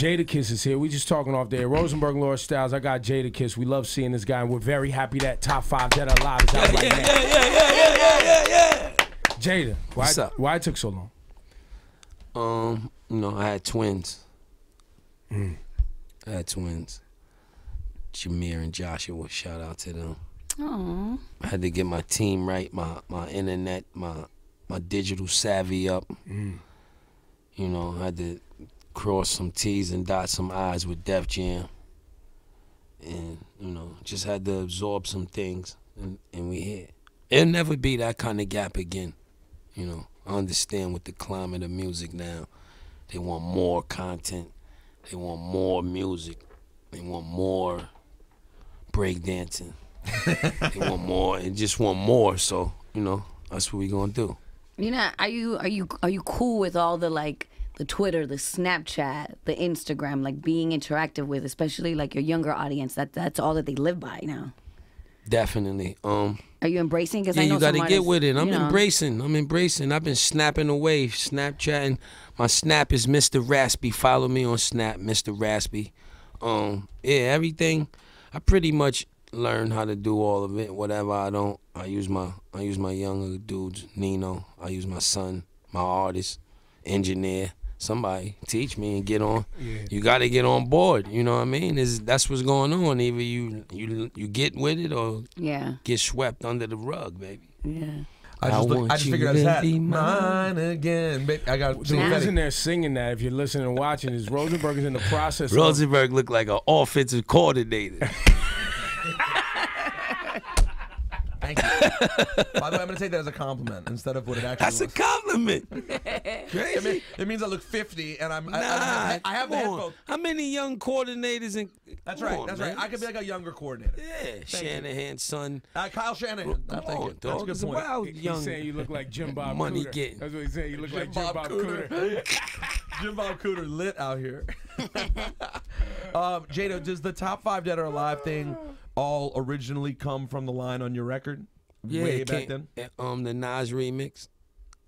Jadakiss is here. We just talking off there. Rosenberg, Laura Styles. I got Jadakiss. We love seeing this guy, and we're very happy that Top 5 Dead or Alive is out right now. Yeah. Jada, What's up? Why it took so long? You know, I had twins. I had twins. Jameer and Joshua, shout out to them. Aww. I had to get my team right, my internet, my digital savvy up. You know, I had to cross some T's and dot some I's with Def Jam. And, you know, just had to absorb some things, and we here. It'll never be that kind of gap again. You know, I understand with the climate of music now. They want more content. They want more music. They want more breakdancing. They want more and just want more. So, you know, that's what we gonna do. You know, are you cool with all the like the Twitter, the Snapchat, the Instagram, like being interactive with, especially like your younger audience? That's all that they live by now. Definitely. Are you embracing? Because yeah, I know you gotta some get artists, with it. I'm you know. embracing. I've been snapping away, Snapchatting. My Snap is Mr. Raspy. Follow me on Snap, Mr. Raspy. Yeah, everything. I pretty much learned how to do all of it. Whatever I don't, I use my younger dudes. Nino. I use my son, my artist, engineer. Somebody teach me and get on. Yeah. You got to get on board. You know what I mean? That's what's going on. Either you get with it or get swept under the rug, baby. Yeah. I just figured out his hat. Mine again, baby. I got the reason they're singing that, if you're listening and watching, is Rosenberg is in the process. Rosenberg looked like an offensive coordinator. Thank you. By the way, I'm going to take that as a compliment instead of what it actually was. That's a compliment. Crazy. It means I look 50 and I have the headphones. How many young coordinators? That's right. That's right. I could be like a younger coordinator. Yeah. Shanahan's son. Kyle Shanahan. That's a good point. Wild young. He's saying you look like Jim Bob money Cooter. getting. That's what he's saying. You look like Jim Bob Cooter. Jim Bob Cooter lit out here. Jada, does the Top 5 Dead or Alive thing all originally come from the line on your record? Yeah, way back then? The Nas remix.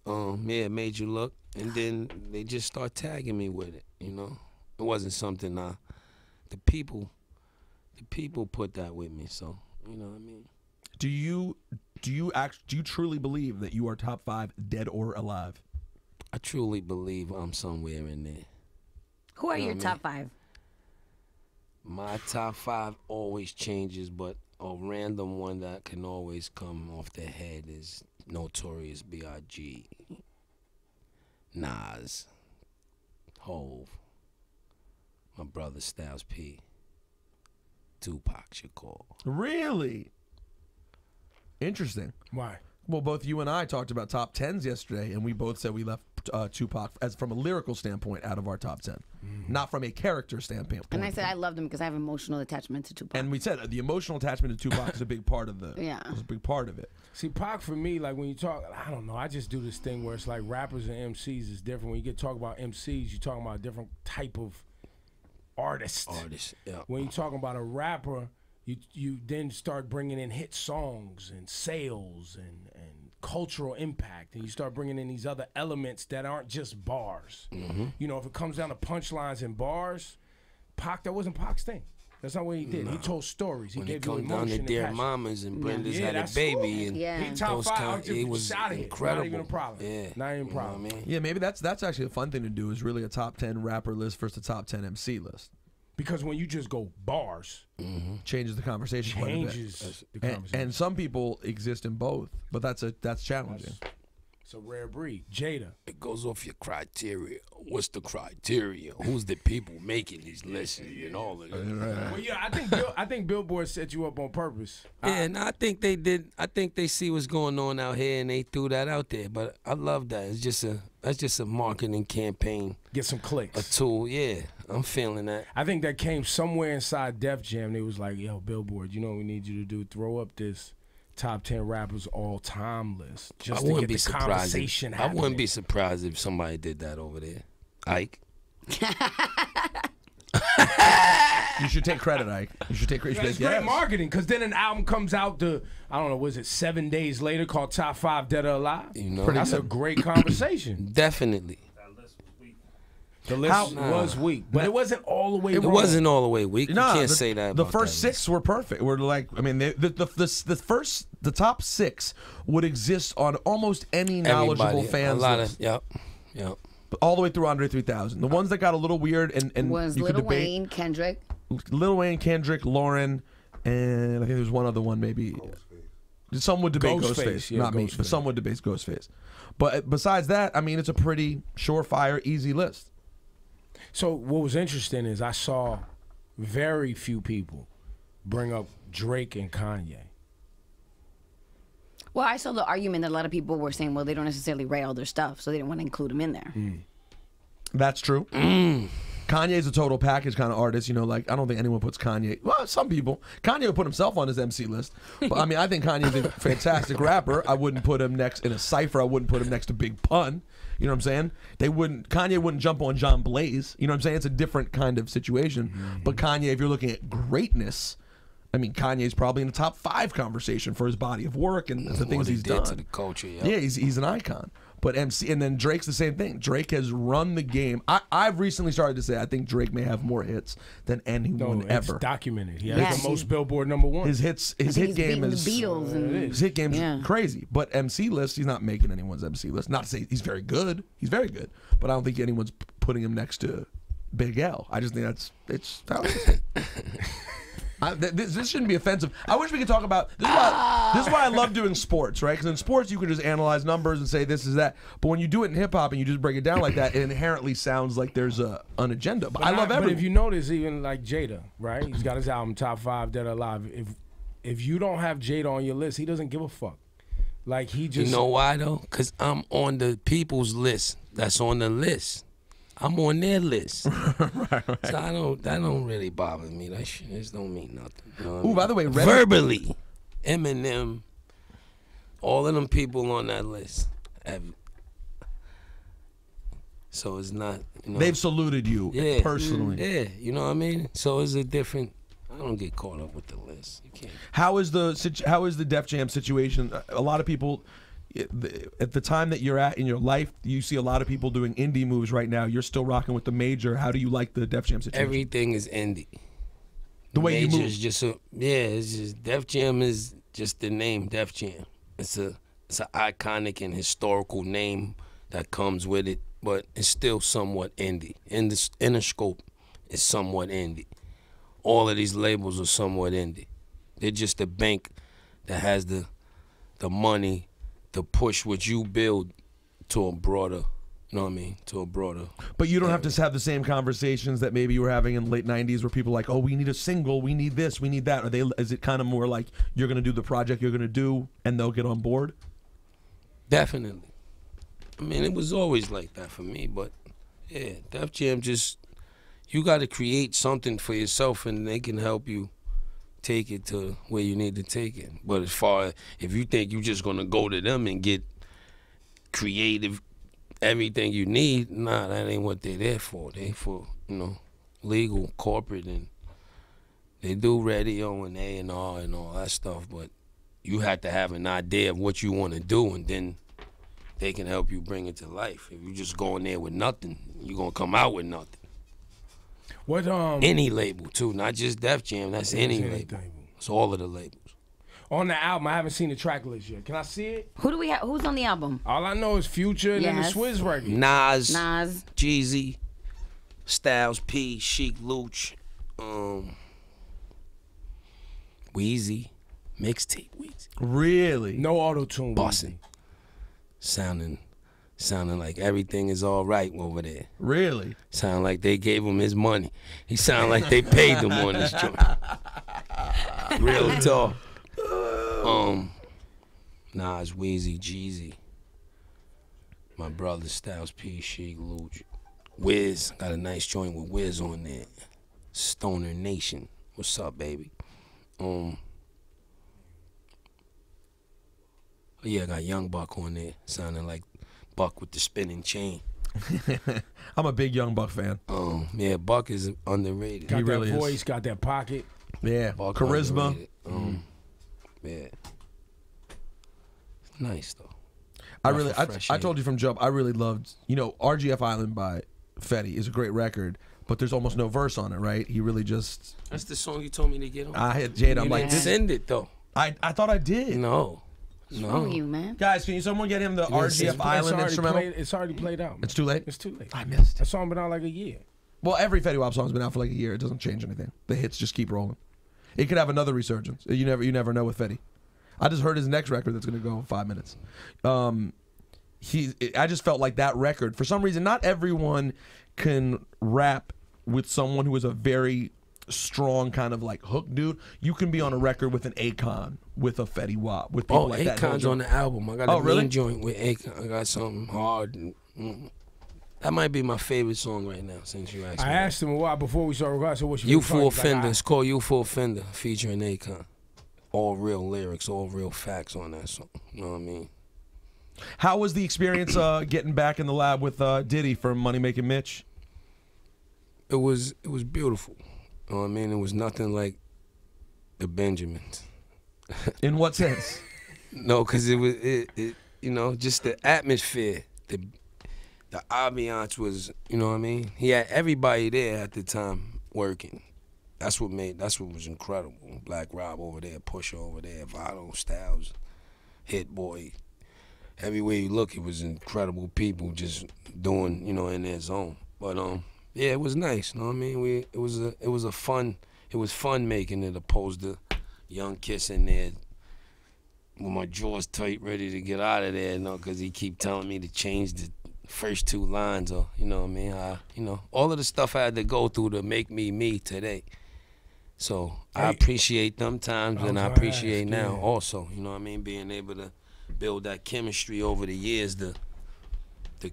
Yeah, Made You Look. And then they just start tagging me with it, you know? It wasn't something the people put that with me, so you know what I mean? Do you truly believe that you are Top 5 Dead or Alive? I truly believe I'm somewhere in there. Who are your top 5? My top 5 always changes, but a random one that can always come off the head is Notorious B.I.G., Nas, Hove, my brother Styles P, Tupac Shakur. Really? Interesting. Why? Well, both you and I talked about top 10s yesterday, and we both said we left Tupac as from a lyrical standpoint out of our top 10, not from a character standpoint. And I said I loved him because I have emotional attachment to Tupac. And we said the emotional attachment to Tupac is a big part of is a big part of it. See, Pac for me, like when you talk, I don't know, I just do this thing where it's like rappers and MCs is different. When you get talk about MCs, you're talking about a different type of artist. Yeah. When you're talking about a rapper, you then start bringing in hit songs and sales and cultural impact, and you start bringing in these other elements that aren't just bars. You know, if it comes down to punchlines and bars, Pac, that wasn't Pac's thing. That's not what he did. No. He told stories. He gave you emotion. When it come down to Dear Mamas and Brenda's had a baby, and he top 5. He was incredible. Not even a problem. Yeah, not even a problem. You know what I mean? Yeah, maybe that's actually a fun thing to do. Is really a top 10 rapper list versus a top 10 MC list. Because when you just go bars, changes the conversation. Changes the conversation. And some people exist in both, but that's challenging. It's a rare breed. Jada. It goes off your criteria. What's the criteria? Who's the people making these lists and all of that? Well, yeah, I think Billboard set you up on purpose. Yeah, and I think they did. I think they see what's going on out here and they threw that out there. But I love that. That's just a marketing campaign. Get some clicks. A tool, yeah. I'm feeling that. I think that came somewhere inside Def Jam. They was like, yo, Billboard, you know what we need you to do? Throw up this top 10 rappers all-time list just to get the conversation happening. I wouldn't be surprised if somebody did that over there. Ike. You should take credit, Ike. You should take credit. It's great marketing, because then an album comes out I don't know, was it 7 days later, called Top 5 Dead or Alive? You know, that's a great conversation. Definitely. The list was weak, but it wasn't all the way. It wrong. wasn't all the way weak. Nah, you can't say that. The about first that 6 were perfect. We're like, I mean, the top 6 would exist on almost any knowledgeable fans. A lot list. of All the way through Andre 3000. The ones that got a little weird and Was you could Lil debate. Wayne, Kendrick. Lil Wayne, Kendrick, Lauren, and I think there's one other one maybe. Some would debate Ghostface, yeah, not me, but some would debate Ghostface. But besides that, I mean, it's a pretty surefire, easy list. So what was interesting is I saw very few people bring up Drake and Kanye. Well, I saw the argument that a lot of people were saying, well, they don't necessarily write all their stuff, so they didn't want to include them in there. That's true. Kanye's a total package kind of artist, you know, like I don't think anyone puts Kanye. Well, some people. Kanye would put himself on his MC list. But I mean, I think Kanye's a fantastic rapper. I wouldn't put him next in a cypher. I wouldn't put him next to Big Pun. You know what I'm saying? Kanye wouldn't jump on John Blaze. You know what I'm saying? It's a different kind of situation. But Kanye, if you're looking at greatness, I mean, Kanye's probably in the top 5 conversation for his body of work and the things he's done to the culture. Yeah, he's an icon. But MC, and then Drake's the same thing. Drake has run the game. I've recently started to say I think Drake may have more hits than anyone it's ever. documented. He has the most Billboard #1. His hit game is the Beatles and his hit game is crazy. But MC list, he's not making anyone's MC list. Not to say he's very good. He's very good. But I don't think anyone's putting him next to Big L. I just think it's how it is. This shouldn't be offensive. I wish we could talk about this. Is why I love doing sports, right? Because in sports you can just analyze numbers and say this is that. But when you do it in hip hop and you just break it down like that, it inherently sounds like there's an agenda. But I love everyone. But if you notice, even like Jada, right? He's got his album Top 5 Dead or Alive. If you don't have Jada on your list, he doesn't give a fuck. Like he just. You know why though? Because I'm on the people's list. That's on the list. I'm on their list. right. So that don't really bother me. That shit just don't mean nothing. You know what I mean? By the way, verbally, Eminem, all of them people on that list so it's not, you know, they've saluted you personally. Yeah, you know what I mean? So it's a different, I don't get caught up with the list. You can't. How is the Def Jam situation? A lot of people, at the time that you're at in your life, you see a lot of people doing indie moves right now. You're still rocking with the major. How do you like the Def Jam situation? Everything is indie. The way major you move. is just it's just Def Jam is just the name Def Jam. It's an iconic and historical name that comes with it, but it's still somewhat indie. In the inner scope, it's somewhat indie. All of these labels are somewhat indie. They're just a bank that has the money to push what you build to a broader, you know what I mean, to a broader. But you don't have to have the same conversations that maybe you were having in the late 90s where people are like, oh, we need a single, we need this, we need that. Is it kind of more like you're going to do the project you're going to do and they'll get on board? Definitely. I mean, it was always like that for me, but yeah, Def Jam just, you got to create something for yourself and they can help you take it to where you need to take it. But as far as if you think you're just gonna go to them and get creative, everything you need, nah, that ain't what they're there for. They for, you know, legal, corporate, and they do radio and A&R and all that stuff. But you have to have an idea of what you want to do, and then they can help you bring it to life. If you just go in there with nothing, you're gonna come out with nothing. What any label too, not just Def Jam. That's any label. It's all of the labels. On the album, I haven't seen the track list yet. Can I see it? Who do we have? Who's on the album? All I know is Future and then the Swizz record. Nas, Jeezy, Styles P, Chic Luch, Weezy, mixtape Weezy. Really? No auto-tune. Bossing. Sounding like everything is all right over there. Really? Sound like they gave him his money. He sound like they paid him on this joint. Real talk. Nas, Weezy, Jeezy. My brother Styles P, Chic, Luch. Wiz, got a nice joint with Wiz on there. Stoner Nation. What's up, baby? Yeah, I got Young Buck on there, sounding like Buck with the spinning chain. I'm a big Young Buck fan. Yeah, Buck is underrated. Got he that really voice, is. got that pocket. Yeah, Buck charisma. Yeah, it's nice though. I told you from jump, I really loved, RGF Island by Fetty is a great record, but there's almost no verse on it, right? He really just. That's the song you told me to get on. I hit Jada. I'm like, send it though. I thought I did. No. What's wrong with you, man? Guys, can someone get him the RGF Island instrumental? It's already played out. Man. It's too late? It's too late. I missed That it. song been out like a year. Well, every Fetty Wap song's been out for like a year. It doesn't change anything. The hits just keep rolling. It could have another resurgence. You never know with Fetty. I just heard his next record that's going to go in 5 minutes. I just felt like that record, for some reason, not everyone can rap with someone who is a very strong kind of like hook dude. You can be on a record with an Akon, with a Fetty Wap, with people like that. Akon's on the album. I got a really? mean joint with Akon. I got something hard. That might be my favorite song right now since you asked me. I asked him a while before we started recording. I said, "What's your Youthful Offender. It's called Youthful Offender, featuring Akon. All real lyrics, all real facts on that song. You know what I mean? How was the experience getting back in the lab with Diddy from Money Making Mitch? It was beautiful. You know what I mean? It was nothing like the Benjamins. In what sense? No, because it was you know, just the atmosphere, the ambiance was, you know what I mean? He had everybody there at the time working. That's what was incredible. Black Rob over there, Pusha over there, Vado, Styles, Hit Boy. Everywhere you look, it was incredible people just doing, you know, in their zone. But yeah, it was nice. You know what I mean? It was fun making it, opposed to Young Kiss in there with my jaws tight, ready to get out of there. You know, because he keep telling me to change the first two lines, or you know what I mean? You know, all of the stuff I had to go through to make me me today. So I appreciate them times, and I appreciate now also. You know what I mean? Being able to build that chemistry over the years to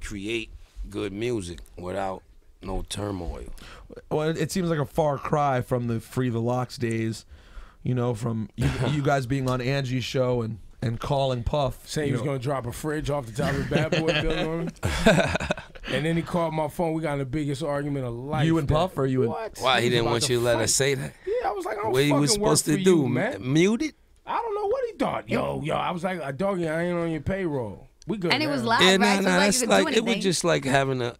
create good music without no turmoil. Well, it seems like a far cry from the Free the Locks days, you know, from you guys being on Angie's show and calling Puff. Saying he was going to drop a fridge off the top of the Bad Boy building on him. And then he called my phone. We got in the biggest argument of life. You and Puff, or you and... What? Why, he didn't want you to let us say that? Yeah, I was like, I don't What he fucking was supposed work to for do, you, man. Mute it? I don't know what he thought. Yo, I was like, doggy, I ain't on your payroll. We good And it now. was live, Yeah, right? So that's you could do like, it anything. was just like having a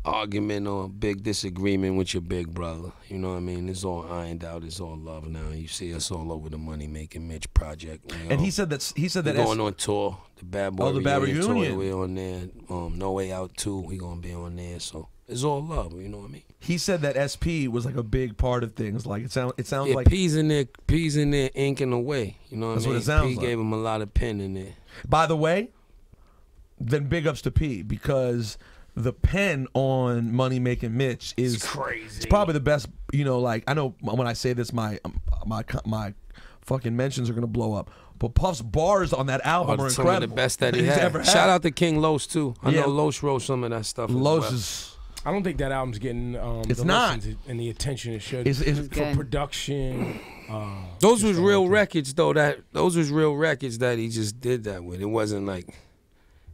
argument or a big disagreement with your big brother. You know what I mean? It's all ironed out. It's all love now. You see us all over the Money Making Mitch project. You know? And he said that we're going on tour. The Bad Boy the Bad Reunion Reunion. tour. We're on there. No Way Out 2. We gonna be on there. So it's all love. You know what I mean? He said that SP was like a big part of things. Like it sounds Yeah, like P's in there inking away. You know what That's I mean? what it sounds P like. gave him a lot of pen in there. By the way, then big ups to P, because the pen on Money Making Mitch is crazy. It's probably the best. You know, like I know when I say this, my fucking mentions are gonna blow up. But Puff's bars on that album are Some incredible. of the best that he he's had. ever had. Shout out to King Los too. I Yeah. know Los wrote some of that stuff. Los as well. is. I don't think that album's getting It's the not. listens and the attention it should. Is for good. production. Those was real records though. Those was real records that he just did that with. It wasn't like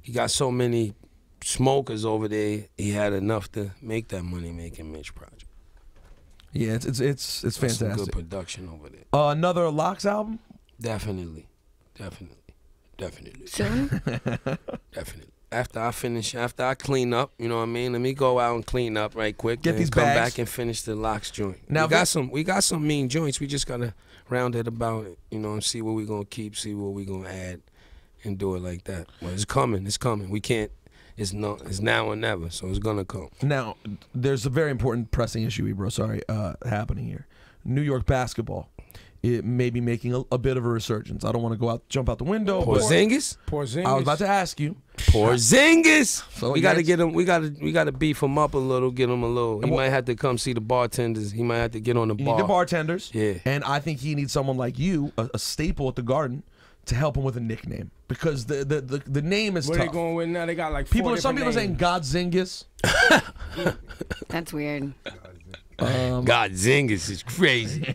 he got so many smokers over there. He had enough to make that Money Making Mitch project. Yeah, it's That's some fantastic. good production over there. Another Locks album. Definitely. Soon? Definitely. After I clean up, you know what I mean? Let me go out and clean up right quick. Get then these come bags. back and finish the Locks joint. Now, we got some mean joints. We just gotta round it about, you know, and see what we gonna keep, see what we gonna add, and do it like that. But it's coming. We can't. It's now or never. So it's gonna come. Now, there's a very important pressing issue, Ebro. Sorry, happening here. New York basketball. It may be making a bit of a resurgence. I don't want to jump out the window. but Porzingis. I was about to ask you. Porzingis. So we gotta get him. We gotta beef him up a little. Get him a little. He might have to come see the bartenders. He might have to get on the You bar. need the bartenders. Yeah. And I think he needs someone like you, a staple at the Garden, to help him with a nickname, because the name is Where tough. they going with now? They got like Some people are saying Godzingis. That's weird. Godzingis is crazy.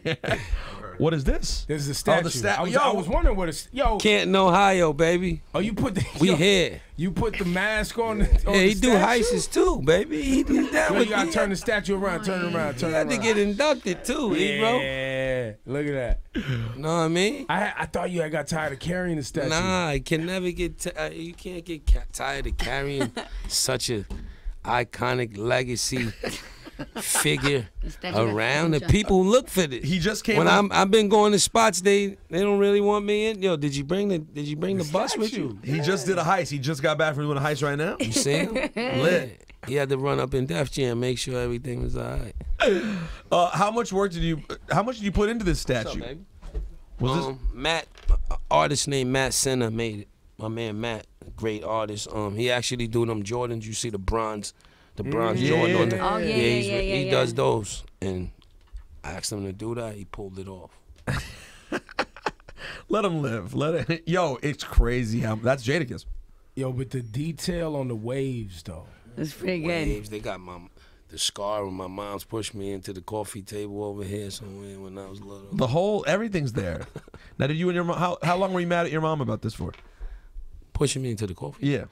What is this? There's a statue. I was wondering what it's. Yo, Canton, Ohio, baby. oh, you put the We here. You put the mask on. The, Yeah, he do heists too, baby. He do that. Yo, with you gotta turn the statue around. Turn it around. Turn He it had around. to get inducted too, Ebro. Yeah, look at that. You know what I mean? I thought you had got tired of carrying the statue. Nah, I can never get. You can't get tired of carrying such a iconic legacy figure Statue of around. The Limitations. people look for this. He just came. When up- I've been going to spots, they don't really want me in. Yo, did you bring the bus with you? He just did a heist. He just got back from doing a heist right now. You see him? Lit. He had to run up in Def Jam, make sure everything was all right. How much work did you? How much did you put into this statue? Was this? Matt, an artist named Matt Sena made it. My man Matt, great artist. He actually do them Jordans. You see the bronze Jordan on the. Oh, yeah, He yeah. does those, and I asked him to do that. He pulled it off. Let him live. Let it. Yo, it's crazy how that's Jadakiss. Yo, but the detail on the waves though. It's pretty good. Waves. They got the scar when my mom's pushed me into the coffee table over here somewhere when I was little. The whole everything's there. Now, did you and your mom? How long were you mad at your mom about this for? Pushing me into the coffee? Yeah.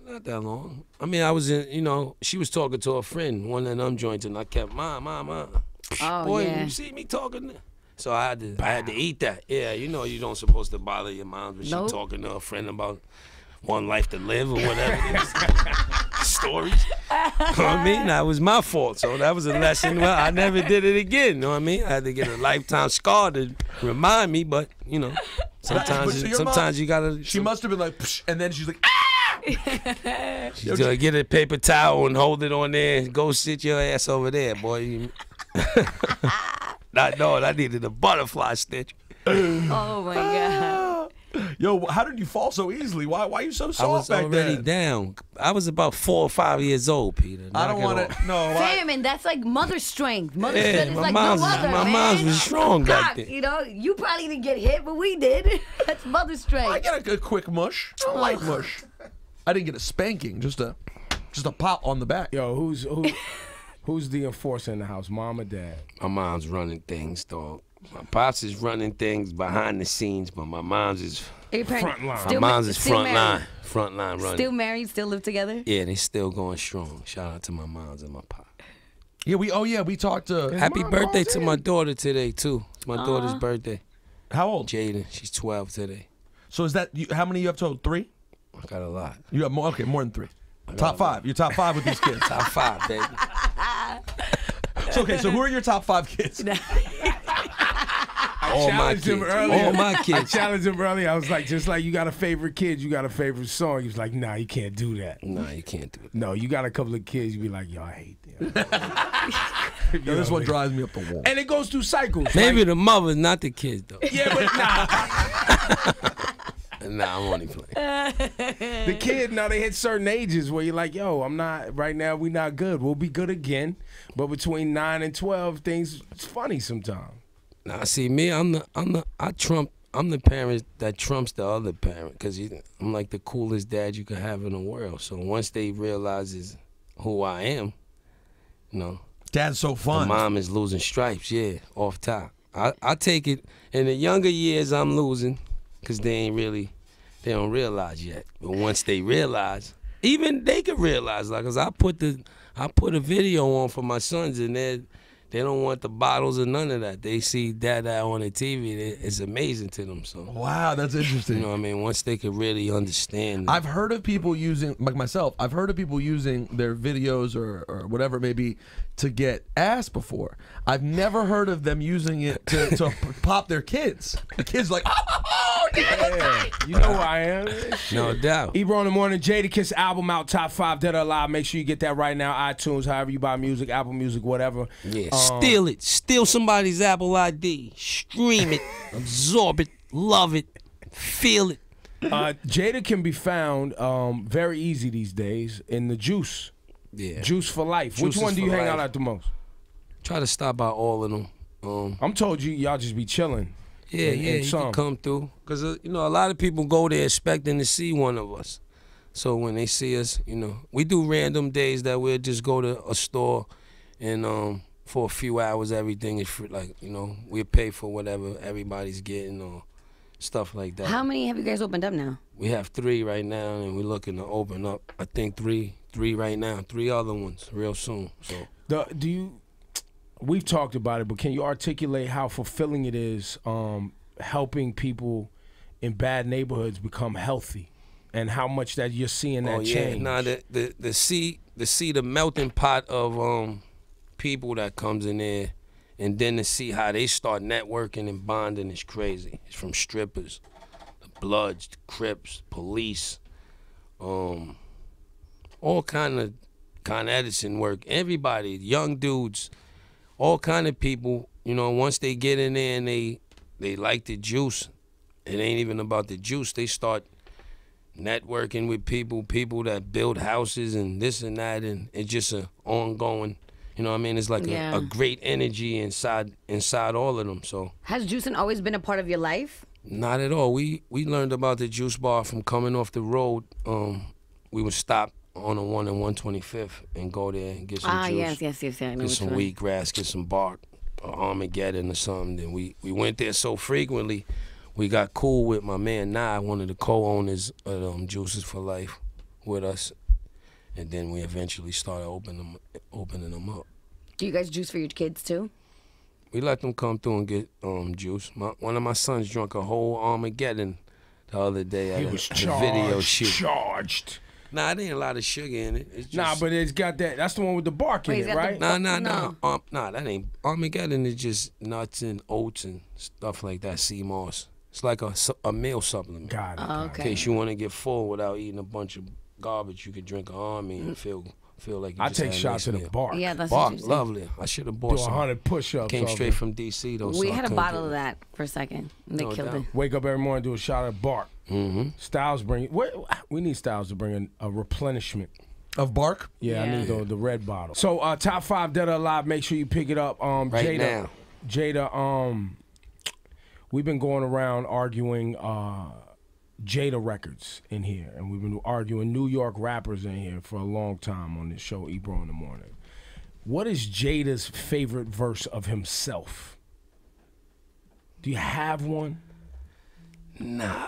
Not that long. I mean, I was in, she was talking to a friend, one of them joints, and I kept, Mom. Oh, Boy, yeah. you see me talking? So I had to eat that. Yeah, you don't supposed to bother your mom when Nope. she talking to a friend about one life to live or whatever it is. Stories. You know what I mean? That was my fault. So that was a lesson. Well, I never did it again. You know what I mean? I had to get a lifetime scar to remind me, but, sometimes But your mom, you got to. She must have been like, Psh, and then she's like, ah! You gotta get a paper towel and hold it on there and go sit your ass over there, boy. Not knowing I needed a butterfly stitch. Oh my god. Yo, how did you fall so easily? Why are you so I soft was back already then? down. I was about 4 or 5 years old, Peter. I don't want to. No, Damn, and that's like mother strength. Mother Yeah, strength is my like mom's- no other, my man. mom's was strong back Cock, then. You probably didn't get hit, but we did. That's mother strength. I get a quick mush, a light mush. I didn't get a spanking, just a pop on the back. Yo, who's the enforcer in the house, mom or dad? My mom's running things, dog. My pops is running things behind the scenes, but my mom's is Front line. Still my mom's is still front married. line. Front line running. Still married, still live together. Yeah, they still going strong. Shout out to my moms and my pop. Yeah, we talked to. Happy mom birthday calls to in? my daughter today too. It's my daughter's birthday. How old? Jaden, she's 12 today. So is that how many you have total? 3? I got a lot. You have more. Okay, more than 3. Top 5. You're top 5 with these kids. Top 5, baby. So who are your top 5 kids? All my Challenged him kids. earlier. All my I kids. challenged him earlier. I was like, just like you got a favorite kid, you got a favorite song. He was like, nah, you can't do that. Nah, you can't do it. No, you got a couple of kids, you be like, yo, I hate them. Yo, this one drives me up the wall. And it goes through cycles. Maybe like, the mothers, not the kids, though. yeah, but nah. Nah, I'm only playing. The kid, now they hit certain ages where you're like, yo, I'm not, right now we not good. We'll be good again. But between 9 and 12, things, it's funny sometimes. Nah, see me, I'm the parent that trumps the other parent because I'm like the coolest dad you could have in the world. So once they realizes who I am, Dad's so the fun. mom is losing stripes, yeah, off top. I take it, in the younger years I'm losing because they don't realize yet. But once they realize, even they can realize, like, cause I put a video on for my sons and they don't want the bottles or none of that. They see Dada on the TV. It's amazing to them. So Wow, that's interesting. you know what I mean? Once they can really understand. I've heard of people using, like myself, I've heard of people using their videos or whatever it may be to get ass before. I've never heard of them using it to pop their kids. The kids like, oh, Yeah, you know who I am. No doubt. Ebro in the morning, Jadakiss album out, top 5, Dead or Alive. Make sure you get that right now. iTunes, however you buy music, Apple Music, whatever. Yeah, steal it. Steal somebody's Apple ID. Stream it. Absorb it. Love it. Feel it. Jada can be found very easy these days in the Juice. Yeah. Juice for Life. Juice Which one is do you for hang life. out at the most? Try to stop by all of them. I'm told y'all just be chilling. Yeah, yeah, you can come through. Because, a lot of people go there expecting to see one of us. So when they see us, we do random days that we'll just go to a store and for a few hours everything is free. Like, we'll pay for whatever everybody's getting or stuff like that. How many have you guys opened up now? We have 3 right now and we're looking to open up, I think 3 right now, 3 other ones real soon. So We've talked about it, but can you articulate how fulfilling it is helping people in bad neighborhoods become healthy? and how much that you're seeing that change. Nah, the see the melting pot of people that comes in there, and then to see how they start networking and bonding is crazy. It's from strippers, the Bloods, the Crips, police, all kind of Edison work. Everybody, young dudes, all kind of people. You know, once they get in there and they like the juice, it ain't even about the juice. They start networking with people that build houses and this and that, and it's just a ongoing, you know what I mean? It's like a great energy inside all of them. So has juicing always been a part of your life? Not at all. We learned about the juice bar from coming off the road. We would stop on the 1 and 125th and go there and get some juice. Yes. I know get some wheatgrass, get some bark, or Armageddon or something. Then we went there so frequently. We got cool with my man Nye, one of the co-owners of Juices for Life, with us, and then we eventually started opening them up. Do you guys juice for your kids too? We let them come through and get juice. One of my sons drank a whole Armageddon the other day at a video shoot. Charged. Nah, there ain't a lot of sugar in it. It's just, nah, but it's got that. That's the one with the bark in it, right? Nah, that ain't. Armageddon is just nuts and oats and stuff like that. Sea moss. It's like a meal supplement. Got it. Okay. In case you want to get full without eating a bunch of garbage, you could drink an Army and feel like you I just take had a shots nice of the meal. bark. Yeah, that's Bark, what lovely. I should have bought Do some. 100 push-ups. Came straight from DC though. We so had I a couldn't bottle do of it. that for a second. They No killed doubt. it. Wake up every morning, do a shot of bark. Mm-hmm. Styles we need Styles to bring a replenishment. Of bark? Yeah, I need the red bottle. So top 5 Dead or Alive, make sure you pick it up. Right now. Jada, we've been going around arguing Jada records in here, and we've been arguing New York rappers in here for a long time on this show, Ebro in the Morning. What is Jada's favorite verse of himself? Do you have one? Nah,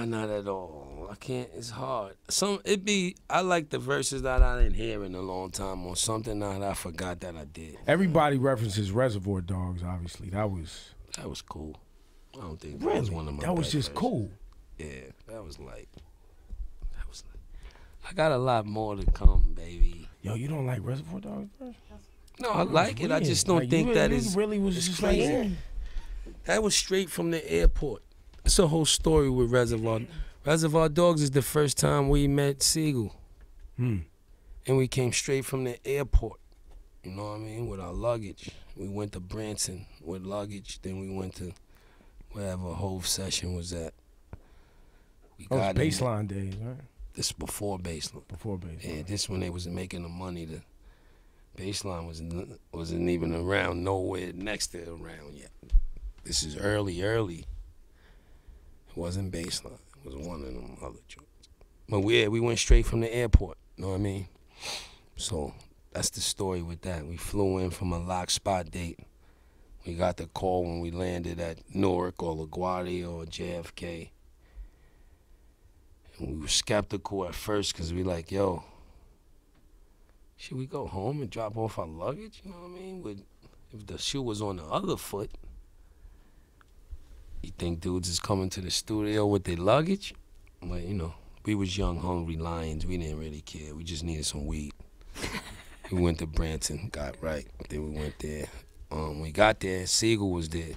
not at all. I can't. It's hard. I like the verses that I didn't hear in a long time, or something that I forgot that I did. Everybody references Reservoir Dogs. Obviously, that was cool. I don't think that was one of my. That was just verses. cool. Yeah, that was like. I got a lot more to come, baby. Yo, you don't like Reservoir Dogs? No, I like it. I just don't think that is. Really was it's just crazy. like. That was straight from the airport. It's a whole story with Reservoir. Reservoir Dogs is the first time we met Siegel. And we came straight from the airport, you know what I mean, with our luggage. We went to Branson with luggage, then we went to wherever Hove session was at. We That got was Baseline days, right? This before Baseline. Before Baseline. Yeah, this when they wasn't making the money. The Baseline wasn't even around, nowhere next to around yet. This is early. It wasn't Baseline. It was one of them other joints. But we went straight from the airport, you know what I mean? So that's the story with that. We flew in from a lock spot date. We got the call when we landed at Newark or LaGuardia or JFK. And we were skeptical at first because we like, yo, should we go home and drop off our luggage? You know what I mean? If the shoe was on the other foot, you think dudes is coming to the studio with their luggage? But, you know, we was young, hungry lions. We didn't really care. We just needed some weed. We went to Branson, got right. Then we went there. We got there, Siegel was there.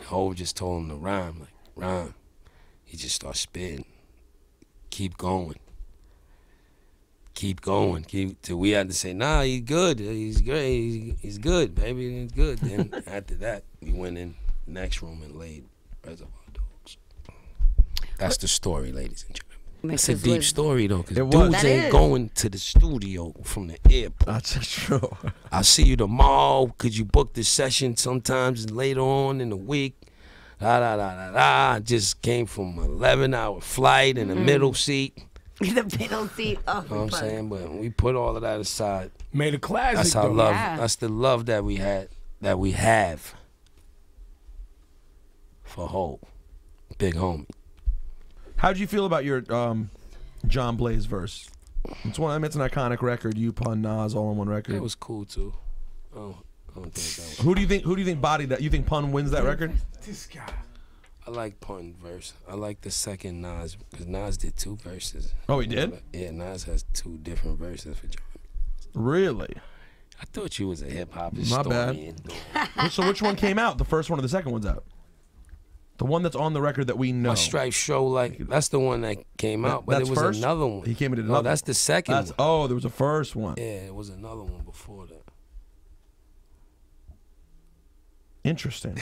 Hov just told him to rhyme. Like, rhyme. He just started spitting. Keep going. Keep going. Till we had to say, nah, he's good. He's great. He's good, baby. He's good. Then after that, we went in the next room and laid Reservoir Dogs. That's the story, ladies and gentlemen. It's a deep story, though, because dudes ain't going to the studio from the airport. That's true. I'll see you tomorrow. Could you book the session sometimes later on in the week? Just came from an 11-hour flight in the middle seat. The middle seat. Oh, you know what I'm saying? But we put all of that aside. Made a classic. That's our though. love. Yeah. That's the love that we have for Hov. Big homie. How'd you feel about your John Blaze verse? It's an iconic record. You, Pun, Nas, all on one record. It was cool too. I don't think that was. Who do you think bodied that? You think Pun wins that record? This guy. like Pun verse. I like the second Nas because Nas did 2 verses. Oh, he did? Yeah, Nas has 2 different verses for John. Really? I thought you was a hip hop My historian. bad. So which one came out? The first one or the second one's out? The one that's on the record that we know. My Stripe Show, like that's the one that came out, but That's it was first? another one. He came into No, another. that's the second one. Oh, there was a first one. Yeah, it was another one before that. Interesting.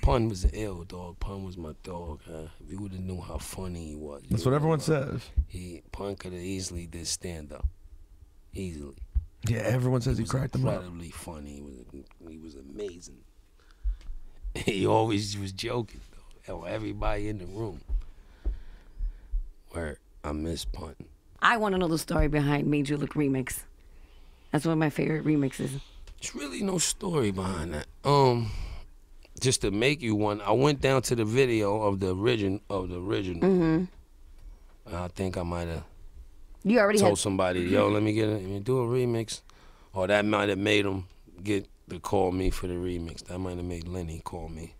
Pun was ill, dog. Pun was my dog. Huh? If you would have knew how funny he was. That's what everyone says. Pun could have easily did stand up. Easily. Yeah, everyone says he cracked them up. Incredibly funny. He was amazing. He always was joking though. Everybody in the room. Where I miss Pun. I want to know the story behind Made You Look remix. That's one of my favorite remixes. There's really no story behind that. Just to make you one, I went down to the video of the original. I think I might have You already told had somebody, yo, let me do a remix. Or that might have made them get to call me for the remix. That might have made Lenny call me.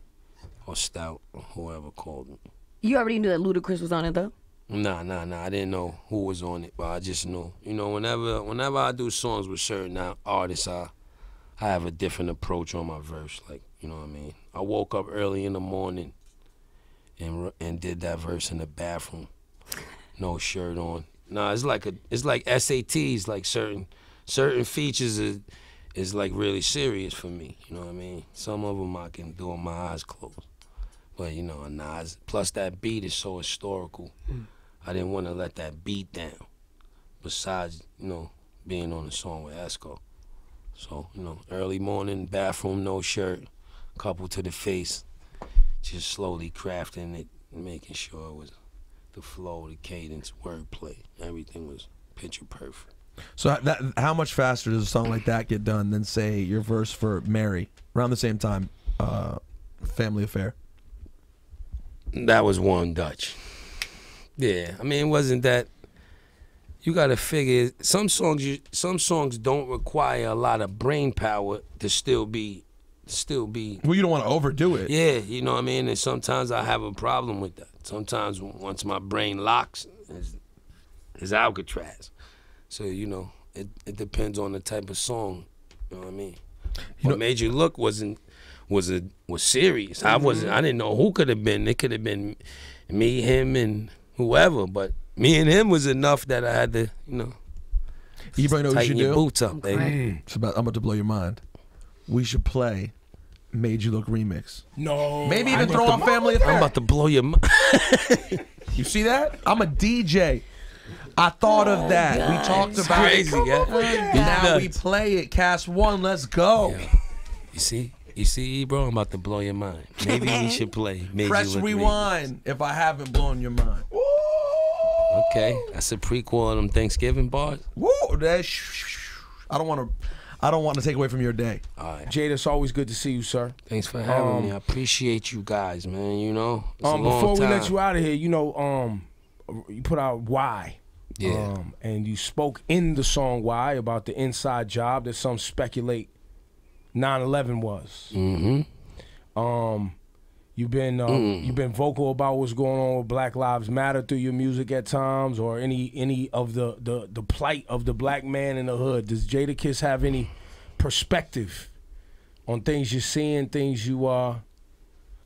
Or Stout, or whoever called me. You already knew that Ludacris was on it though? Nah. I didn't know who was on it, but I just knew. You know, whenever I do songs with certain artists, I have a different approach on my verse. Like, you know what I mean? I woke up early in the morning and did that verse in the bathroom. No shirt on. Nah, it's like SATs, like certain features is like really serious for me. You know what I mean? Some of them I can do with my eyes closed. But you know, Nas, plus that beat is so historical. I didn't want to let that beat down. Besides, you know, being on the song with Esco. So, you know, early morning, bathroom, no shirt, couple to the face, just slowly crafting it, making sure it was the flow, the cadence, wordplay, everything was picture perfect. So how much faster does a song like that get done than, say, your verse for Mary around the same time, Family Affair? That was one Dutch. Yeah, I mean, it wasn't that. You gotta figure some songs don't require a lot of brain power to still be. Well, you don't want to overdo it. Yeah, you know what I mean. And sometimes I have a problem with that. Sometimes once my brain locks, is Alcatraz. So you know, it depends on the type of song. You know what I mean. What Made You Look was serious. I didn't know who could have been. It could have been me, him, and whoever. But me and him was enough that I had to, you know. Ebro, know what you should your do? boots up, baby. I'm about to blow your mind. We should play Made You Look remix. No. Maybe even throw on Family Affair. I'm about to blow your mind. You see that? I'm a DJ. I thought of that. We talked about Crazy, it. yeah. Now we play it. Cast 1. Let's go. Yeah. You see, bro, I'm about to blow your mind. Maybe we should play Made Press You Look rewind if I haven't blown your mind. remix. Okay, that's a prequel of them Thanksgiving bars. Woo! I don't want to take away from your day. All right. Jada, it's always good to see you, sir. Thanks for having me. I appreciate you guys, man. You know, it's a long Before we time. let you out of here, you know, you put out Why. Yeah. And you spoke in the song Why about the inside job that some speculate 9/11 was. Mm-hmm. You've been vocal about what's going on with Black Lives Matter through your music at times, or any of the plight of the black man in the hood. Does Jadakiss have any perspective on things you're seeing, things you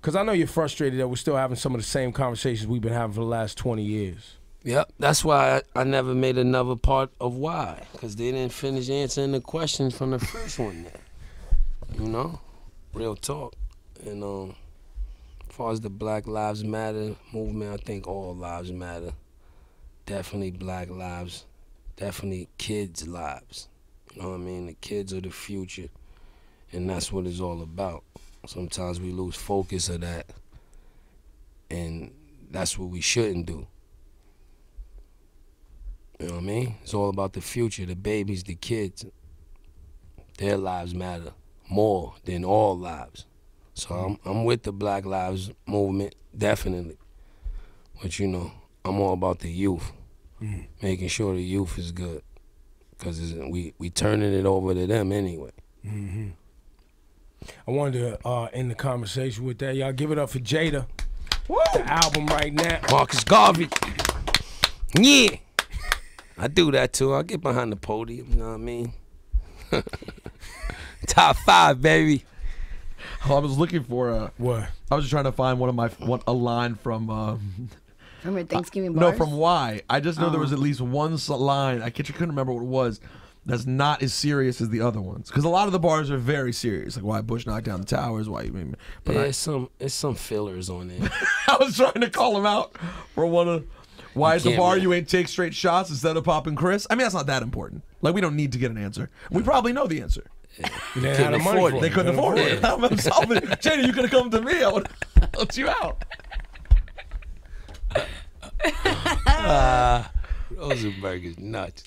because I know you're frustrated that we're still having some of the same conversations we've been having for the last 20 years. Yep, that's why I never made another part of Why, because they didn't finish answering the questions from the first one there. You know, real talk. And as far as the Black Lives Matter movement, I think all lives matter. Definitely black lives, definitely kids' lives. You know what I mean? The kids are the future, and that's what it's all about. Sometimes we lose focus of that, and that's what we shouldn't do. You know what I mean? It's all about the future, the babies, the kids. Their lives matter more than all lives. So I'm with the Black Lives movement, definitely. But you know, I'm all about the youth, making sure the youth is good, because we turning it over to them anyway. I wanted to end the conversation with that. Y'all give it up for Jada. the album right now. Marcus Garvey. Yeah. I do that too. I get behind the podium, you know what I mean? Top 5, baby. Oh, I was looking for What? I was just trying to find a line from From your Thanksgiving bars? no, from Why. I just know there was at least one line. I couldn't remember what it was. That's not as serious as the other ones, because a lot of the bars are very serious, like why Bush knocked down the towers, why you. But Yeah, it's some fillers on there. I was trying to call him out for one of. Why at the can't bar win. you ain't take straight shots instead of popping Chris? I mean, that's not that important. Like, we don't need to get an answer. We probably know the answer. They didn't Couldn't have the money afford for it. They couldn't afford it. I'm solving. Jada, you could have come to me. I would have helped you out. Rosenberg is nuts.